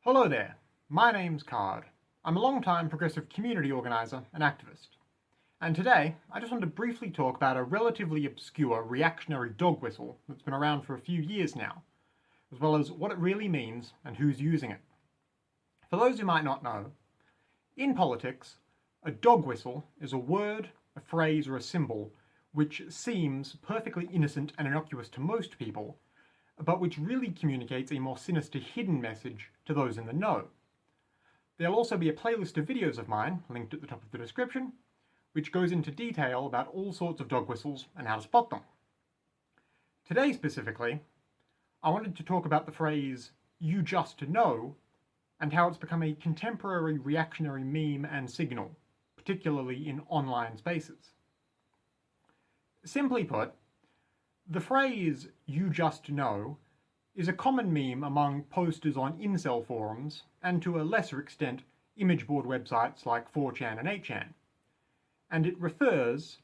Hello there, my name's Card. I'm a long-time progressive community organiser and activist. And today, I just want to briefly talk about a relatively obscure reactionary dog whistle that's been around for a few years now, as well as what it really means and who's using it. For those who might not know, in politics, a dog whistle is a word, a phrase, or a symbol which seems perfectly innocent and innocuous to most people, but which really communicates a more sinister hidden message to those in the know. There'll also be a playlist of videos of mine, linked at the top of the description, which goes into detail about all sorts of dog whistles and how to spot them. Today specifically, I wanted to talk about the phrase, "you just know," and how it's become a contemporary reactionary meme and signal, particularly in online spaces. Simply put, the phrase, "you just know," is a common meme among posters on incel forums, and to a lesser extent, image board websites like 4chan and 8chan. And it refers,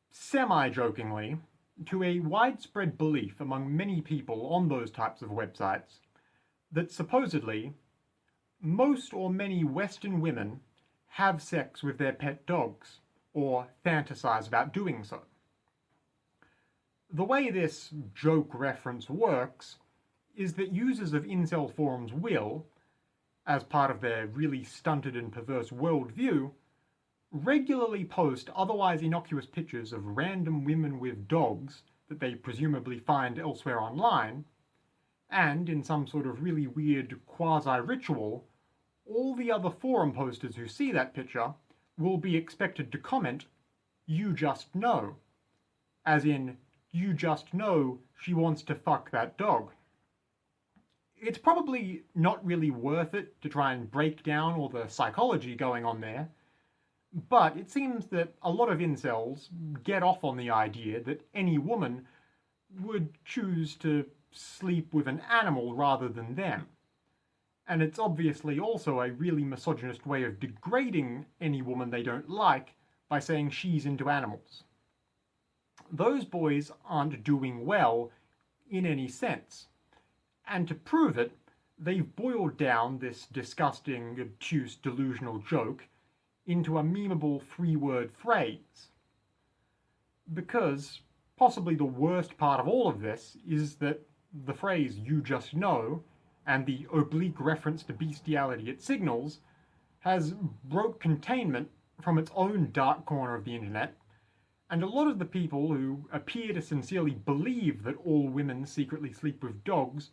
semi-jokingly, to a widespread belief among many people on those types of websites that supposedly most or many Western women have sex with their pet dogs, or fantasize about doing so. The way this joke reference works is that users of incel forums will, as part of their really stunted and perverse worldview, regularly post otherwise innocuous pictures of random women with dogs that they presumably find elsewhere online, and in some sort of really weird quasi-ritual, all the other forum posters who see that picture will be expected to comment, "you just know," as in, "you just know she wants to fuck that dog." It's probably not really worth it to try and break down all the psychology going on there, but it seems that a lot of incels get off on the idea that any woman would choose to sleep with an animal rather than them. And it's obviously also a really misogynist way of degrading any woman they don't like by saying she's into animals. Those boys aren't doing well in any sense. And to prove it, they've boiled down this disgusting, obtuse, delusional joke into a memeable three-word phrase. Because possibly the worst part of all of this is that the phrase "you just know" and the oblique reference to bestiality it signals has broke containment from its own dark corner of the internet, and a lot of the people who appear to sincerely believe that all women secretly sleep with dogs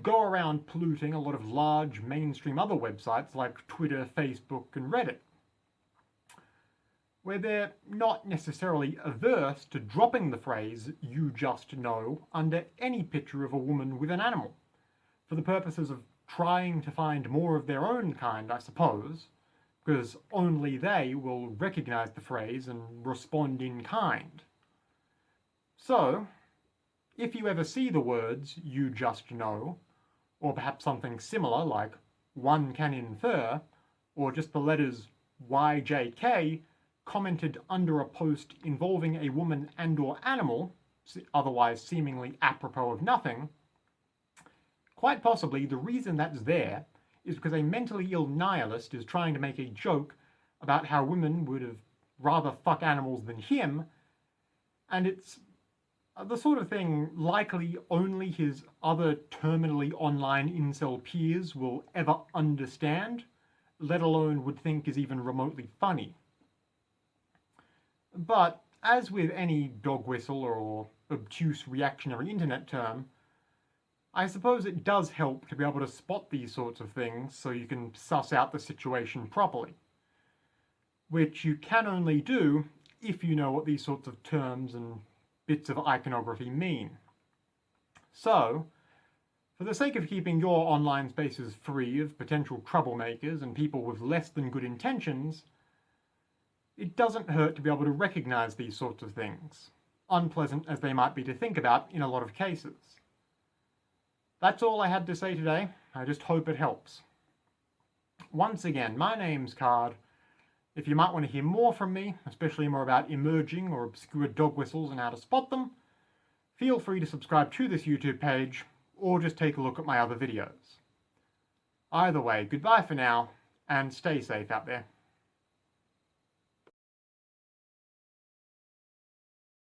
go around polluting a lot of large mainstream other websites like Twitter, Facebook, and Reddit, where they're not necessarily averse to dropping the phrase "you just know" under any picture of a woman with an animal, for the purposes of trying to find more of their own kind, I suppose, because only they will recognize the phrase and respond in kind. So, if you ever see the words "you just know," or perhaps something similar like "one can infer," or just the letters YJK commented under a post involving a woman and/or animal, otherwise seemingly apropos of nothing, quite possibly the reason that's there is because a mentally ill nihilist is trying to make a joke about how women would have rather fuck animals than him, and it's the sort of thing likely only his other terminally online incel peers will ever understand, let alone would think is even remotely funny. But, as with any dog whistle or obtuse reactionary internet term, I suppose it does help to be able to spot these sorts of things so you can suss out the situation properly. Which you can only do if you know what these sorts of terms and bits of iconography mean. So, for the sake of keeping your online spaces free of potential troublemakers and people with less than good intentions, it doesn't hurt to be able to recognize these sorts of things, unpleasant as they might be to think about in a lot of cases. That's all I had to say today. I just hope it helps. Once again, my name's Card. If you might want to hear more from me, especially more about emerging or obscure dog whistles and how to spot them, feel free to subscribe to this YouTube page, or just take a look at my other videos. Either way, goodbye for now, and stay safe out there.